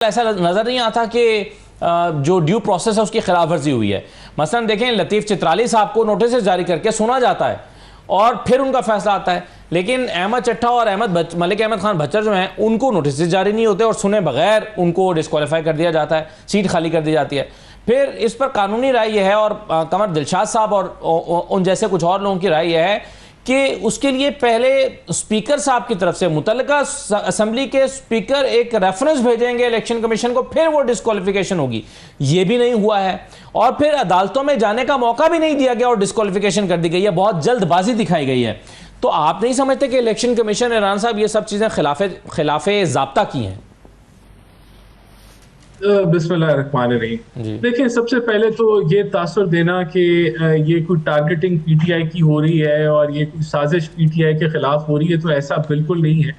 ऐसा नजर नहीं आता कि जो ड्यू प्रोसेस है उसकी खिलाफ वर्जी हुई है। मसलन देखें, लतीफ़ चित्राली साहब को नोटिस जारी करके सुना जाता है और फिर उनका फैसला आता है, लेकिन अहमद चट्ठा और मलिक अहमद खान भच्चर जो हैं उनको नोटिस जारी नहीं होते और सुने बगैर उनको डिस्क्वालीफाई कर दिया जाता है, सीट खाली कर दी जाती है। फिर इस पर कानूनी राय यह है और कमर दिलशाद साहब और उन जैसे कुछ और लोगों की राय यह है कि उसके लिए पहले स्पीकर साहब की तरफ से मुतल्लिका असेंबली के स्पीकर एक रेफरेंस भेजेंगे इलेक्शन कमीशन को, फिर वो डिस्क्वालिफिकेशन होगी। ये भी नहीं हुआ है और फिर अदालतों में जाने का मौका भी नहीं दिया गया और डिस्क्वालिफिकेशन कर दी गई है, बहुत जल्दबाजी दिखाई गई है। तो आप नहीं समझते कि इलेक्शन कमीशन इमरान साहब ये सब चीज़ें खिलाफे ज़ाब्ता की हैं? बिस्मिल्लाहिर्रहमानिर्रहीम। देखिए, सबसे पहले तो ये तासुर देना कि ये कोई टारगेटिंग पीटीआई की हो रही है और ये कोई साजिश पीटीआई के खिलाफ हो रही है, तो ऐसा बिल्कुल नहीं है।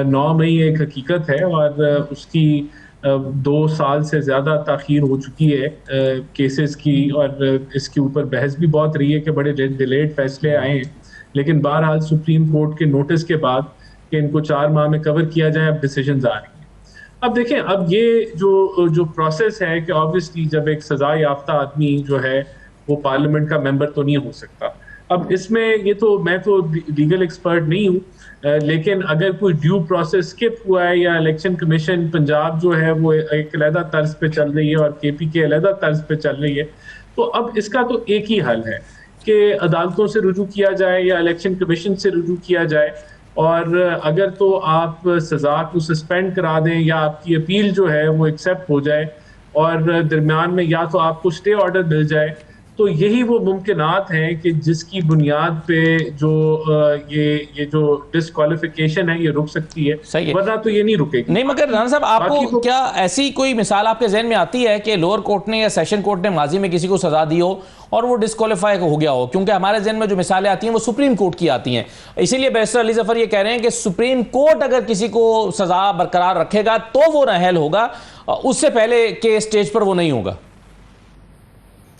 9 मई एक हकीकत है और उसकी 2 साल से ज़्यादा ताख़ीर हो चुकी है केसेस की, और इसके ऊपर बहस भी बहुत रही है कि बड़े डिलेड फैसले आए हैं। लेकिन बहरहाल सुप्रीम कोर्ट के नोटिस के बाद कि इनको 4 माह में कवर किया जाए, अब डिसीजंस आ रही हैं। अब देखें, अब ये जो प्रोसेस है कि ऑब्वियसली जब एक सजा याफ्ता आदमी जो है वो पार्लियामेंट का मेंबर तो नहीं हो सकता। अब इसमें ये तो मैं तो लीगल एक्सपर्ट नहीं हूँ, लेकिन अगर कोई ड्यू प्रोसेस स्किप हुआ है या इलेक्शन कमीशन पंजाब जो है वो एक अलहदा तर्ज पे चल रही है और केपीके अलहदा तर्ज पे चल रही है, तो अब इसका तो एक ही हल है कि अदालतों से रुजू किया जाए या इलेक्शन कमीशन से रुजू किया जाए, और अगर तो आप सज़ा को सस्पेंड करा दें या आपकी अपील जो है वो एक्सेप्ट हो जाए और दरमियान में या तो आपको स्टे ऑर्डर मिल जाए, तो यही वो मुमकिनात हैं कि जिसकी बुनियाद पे जो ये जो डिस्क्वालिफिकेशन है ये रुक सकती है, वरना तो ये नहीं रुकेगी। नहीं, मगर राना साहब, आपको क्या ऐसी कोई मिसाल आपके जहन में आती है कि लोअर कोर्ट ने या सेशन कोर्ट ने माजी में किसी को सजा दी हो और वो डिस्क्वालीफाई हो गया हो? क्योंकि हमारे जहन में जो मिसालें आती हैं वो सुप्रीम कोर्ट की आती हैं, इसीलिए बैरिस्टर अली जफर ये कह रहे हैं कि सुप्रीम कोर्ट अगर किसी को सजा बरकरार रखेगा तो वो नाअहल होगा, उससे पहले के स्टेज पर वो नहीं होगा।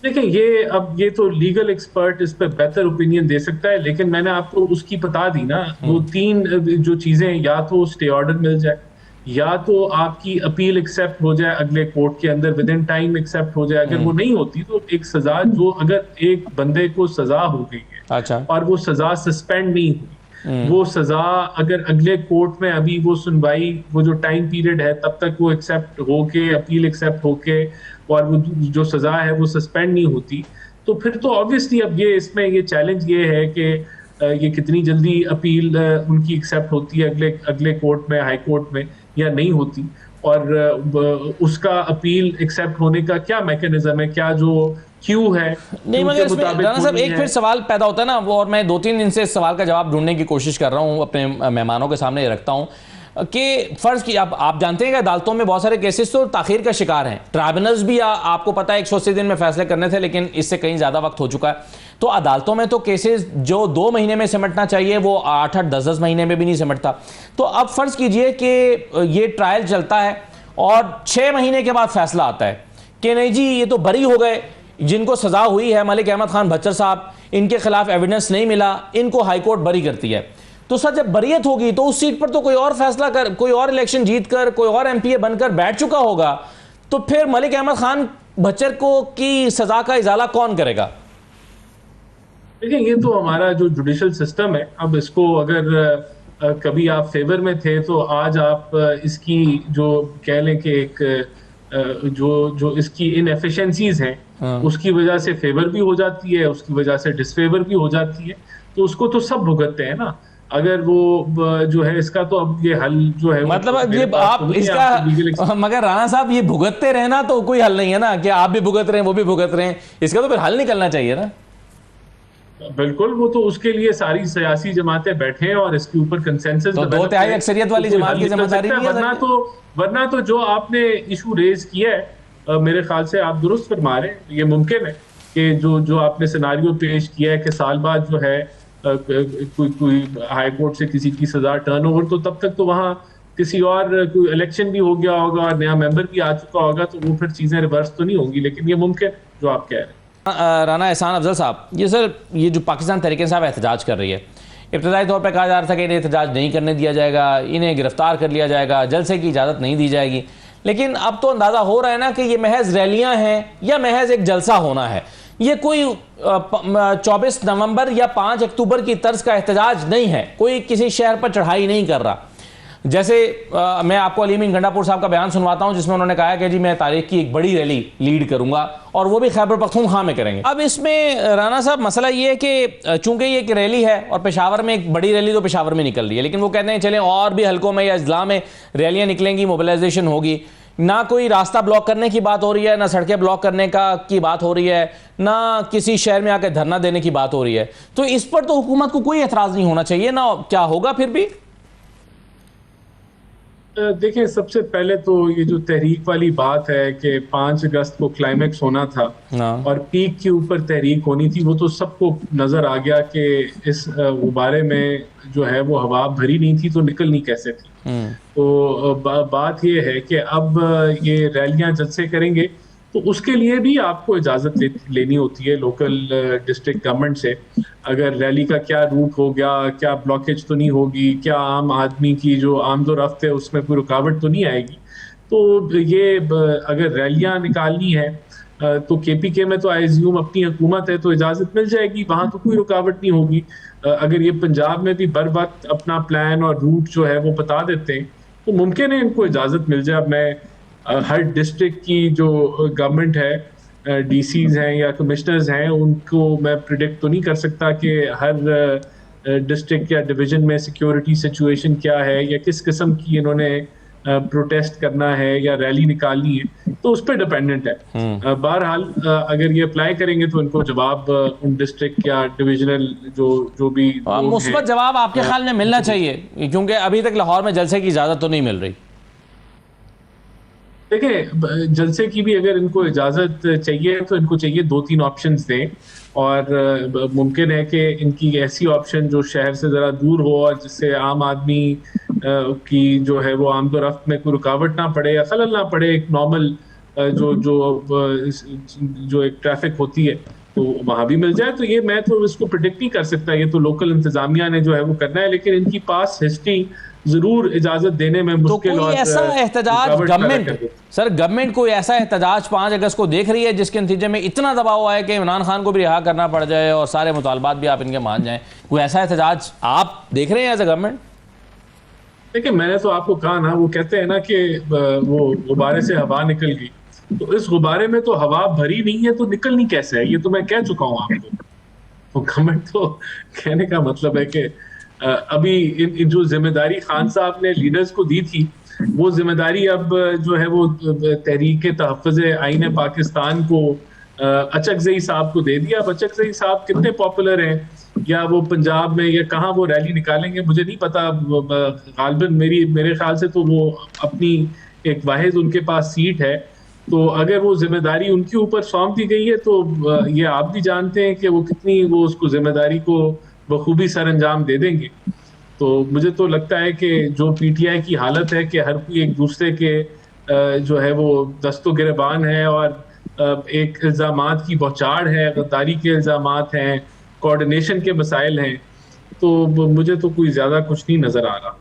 देखिए, ये तो लीगल एक्सपर्ट इस पर बेहतर ओपिनियन दे सकता है, लेकिन मैंने आपको उसकी बता दी ना, वो 3 जो चीजें, या तो स्टे ऑर्डर मिल जाए, या तो आपकी अपील एक्सेप्ट हो जाए अगले कोर्ट के अंदर विद इन टाइम एक्सेप्ट हो जाए। अगर वो नहीं होती तो एक सजा, जो अगर एक बंदे को सजा हो गई है, अच्छा, और वो सजा सस्पेंड नहीं हुई, वो सजा अगर अगले कोर्ट में अभी वो सुनवाई, वो जो टाइम पीरियड है तब तक वो एक्सेप्ट होके, अपील एक्सेप्ट होके, और वो जो सजा है वो सस्पेंड नहीं होती, तो फिर तो ऑब्वियसली अब ये इसमें ये चैलेंज ये है कि ये कितनी जल्दी अपील उनकी एक्सेप्ट होती है अगले कोर्ट में, हाई कोर्ट में, या नहीं होती, और उसका अपील एक्सेप्ट होने का क्या मैकेनिज्म है, क्या जो क्यू है। नहीं, मगर इसमें राना साहब एक फिर सवाल पैदा होता है ना, वो, और मैं 2-3 दिन से इस सवाल का जवाब ढूंढने की कोशिश कर रहा हूँ, अपने मेहमानों के सामने रखता हूँ कि फर्ज की आप जानते हैं कि अदालतों में बहुत सारे केसेस तो ताखीर का शिकार हैं। ट्राइब्यूनल्स भी आपको पता है 180 दिन में फैसले करने थे, लेकिन इससे कहीं ज़्यादा वक्त हो चुका है। तो अदालतों में तो केसेस जो 2 महीने में सिमटना चाहिए वो 8-8, 10-10 महीने में भी नहीं सिमटता। तो अब फर्ज कीजिए कि ये ट्रायल चलता है और 6 महीने के बाद फैसला आता है कि नहीं जी, ये तो बरी हो गए, जिनको सजा हुई है, मलिक अहमद खान भच्चर साहब, इनके खिलाफ एविडेंस नहीं मिला, इनको हाईकोर्ट बरी करती है। तो सर, जब बरियत होगी तो उस सीट पर तो कोई और फैसला कर, कोई और इलेक्शन जीत कर, कोई और एमपीए बनकर बैठ चुका होगा, तो फिर मलिक अहमद खान भच्चर को की सजा का इजाला कौन करेगा? देखिए, ये तो हमारा जो जुडिशल सिस्टम है, अब इसको अगर कभी आप फेवर में थे तो आज आप इसकी जो कह लें कि एक जो इसकी इनएफिशिएंसीज हैं, उसकी वजह से फेवर भी हो जाती है, उसकी वजह से डिसफेवर भी हो जाती है, तो उसको तो सब भुगतते हैं ना। अगर वो जो है इसका तो अब ये हल जो है, मतलब ये आप इसका, मगर राणा साहब ये भुगतते रहना तो कोई हल नहीं है ना, कि आप भी भुगत रहे हैं वो भी भुगत रहे हैं, इसका तो फिर हल निकलना चाहिए ना। बिल्कुल, वो तो उसके लिए सारी सियासी जमातें बैठे हैं और इसके ऊपर कंसेंसस, तो 2/3 अक्सरियत वाली जमात की जिम्मेदारी नहीं है। वरना तो जो आपने इशू रेज किया है, मेरे ख्याल से आप दुरुस्त फरमा रहे हैं। ये मुमकिन है कि जो आपने सिनारियो पेश किया है कि साल बाद जो है कोई हाई कोर्ट से किसी की सजा टर्नओवर, तो तब तक तो वहाँ किसी और कोई इलेक्शन भी हो गया होगा और नया मेंबर भी आ चुका होगा, तो वो फिर चीजें रिवर्स तो नहीं होंगी, लेकिन ये मुमकिन जो आप कह रहे हैं। राना एहसान अफजल साहब, ये सर, ये जो पाकिस्तान तहरीक इंसाफ एहतजाज कर रही है, इब्तदाई तौर पर कहा जा रहा था कि इन्हें एहतजाज नहीं करने दिया जाएगा, इन्हें गिरफ्तार कर लिया जाएगा, जलसे की इजाज़त नहीं दी जाएगी, लेकिन अब तो अंदाजा हो रहा है ना कि ये महज रैलियां हैं या महज एक जलसा होना है। ये कोई 24 नवंबर या 5 अक्टूबर की तर्ज का एहतजाज नहीं है, कोई किसी शहर पर चढ़ाई नहीं कर रहा। जैसे मैं आपको अली अमीन गंडापुर साहब का बयान सुनवाता हूं, जिसमें उन्होंने कहा कि जी मैं तारीख की एक बड़ी रैली लीड करूंगा और वो भी खैबर पख्तूनख्वा में करेंगे। अब इसमें राना साहब मसला ये है कि चूंकि ये एक रैली है और पेशावर में एक बड़ी रैली तो पेशावर में निकल रही है, लेकिन वो कहते हैं चलें और भी हलकों में या अजला में रैलियां निकलेंगी, मोबिलाइजेशन होगी। ना कोई रास्ता ब्लॉक करने की बात हो रही है, ना सड़कें ब्लॉक करने की बात हो रही है, ना किसी शहर में आकर धरना देने की बात हो रही है। तो इस पर तो हुकूमत को कोई एतराज नहीं होना चाहिए ना, क्या होगा फिर भी? देखिए, सबसे पहले तो ये जो तहरीक वाली बात है कि 5 अगस्त को क्लाइमेक्स होना था और पीक के ऊपर तहरीक होनी थी, वो तो सबको नजर आ गया कि इस गुब्बारे में जो है वो हवा भरी नहीं थी तो निकलनी कैसे थी। तो बात ये है कि अब ये रैलियां जलसे करेंगे तो उसके लिए भी आपको इजाजत लेनी होती है लोकल डिस्ट्रिक्ट गवर्नमेंट से। अगर रैली का क्या रूट हो गया, क्या ब्लॉकेज तो नहीं होगी, क्या आम आदमी की जो आमदोरफ्त है उसमें कोई रुकावट तो नहीं आएगी। तो ये अगर रैलियां निकालनी है तो केपीके में तो आई एज्यूम अपनी हुकूमत है तो इजाजत मिल जाएगी, वहां तो कोई रुकावट नहीं होगी। अगर ये पंजाब में भी बर वक्त अपना प्लान और रूट जो है वो बता देते हैं तो मुमकिन है इनको इजाजत मिल जाए। अब मैं हर डिस्ट्रिक्ट की जो गवर्नमेंट है, डीसीज हैं या कमिश्नर्स हैं, उनको मैं प्रिडिक्ट तो नहीं कर सकता कि हर डिस्ट्रिक्ट या डिवीजन में सिक्योरिटी सिचुएशन क्या है या किस किस्म की इन्होंने प्रोटेस्ट करना है या रैली निकालनी है, तो उस पर डिपेंडेंट है। बहरहाल अगर ये अप्लाई करेंगे तो इनको जवाब उन डिस्ट्रिक्ट या डिविजनल जो भी मुस्बत जवाब आपके ख्याल में मिलना चाहिए, क्योंकि अभी तक लाहौर में जलसे की इजाजत तो नहीं मिल रही। देखिए, जलसे की भी अगर इनको इजाजत चाहिए तो इनको चाहिए 2-3 ऑप्शंस दें और मुमकिन है कि इनकी ऐसी ऑप्शन जो शहर से ज़रा दूर हो और जिससे आम आदमी की जो है वो आमदोरफ्त में कोई रुकावट ना पड़े या खलल ना पड़े, एक नॉर्मल जो एक ट्रैफिक होती है तो वहां भी मिल जाए। तो ये मैं तो इसको प्रिडिक्ट नहीं कर सकता, ये तो लोकल इंतजामिया ने जो है वो करना है, लेकिन इनकी पास हिस्ट्री जरूर इजाजत देने में मुश्किल। तो कोई ऐसा एहतजाज गवर्नमेंट कोई ऐसा एहतजाज 5 अगस्त को देख रही है जिसके नतीजे में इतना दबाव आए कि इमरान खान को भी रिहा करना पड़ जाए और सारे मुतालबात भी आप इनके मान जाएं? कोई ऐसा एहतजाज आप देख रहे हैं एज ए गवर्नमेंट? देखिए, मैंने तो आपको कहा ना, वो कहते हैं ना कि वो गुब्बारे से हवा निकल गई, तो इस गुब्बारे में तो हवा भरी नहीं है तो निकलनी कैसे है, ये तो मैं कह चुका हूँ आपको। तो गवर्नमेंट तो कहने का मतलब है कि अभी इन जो जिम्मेदारी खान साहब ने लीडर्स को दी थी, वो जिम्मेदारी अब जो है वो तहरीक तहफ़्फ़ुज़ आईन पाकिस्तान को अचकज़ई साहब को दे दिया। अब अचकज़ई साहब कितने पॉपुलर हैं या वो पंजाब में या कहाँ वो रैली निकालेंगे मुझे नहीं पता। गालिबन मेरे ख्याल से तो वो अपनी एक वाहिद उनके पास सीट है, तो अगर वो जिम्मेदारी उनके ऊपर सौंप दी गई है तो ये आप भी जानते हैं कि वो कितनी वो उसको जिम्मेदारी को बखूबी सर अंजाम दे देंगे। तो मुझे तो लगता है कि जो पीटीआई की हालत है कि हर कोई एक दूसरे के जो है वो दस्तो गिरबान है और एक इल्ज़ामात की बौछार है, गद्दारी के इल्ज़ामात हैं, कोऑर्डिनेशन के मसाइल हैं, तो मुझे तो कोई ज़्यादा कुछ नहीं नज़र आ रहा।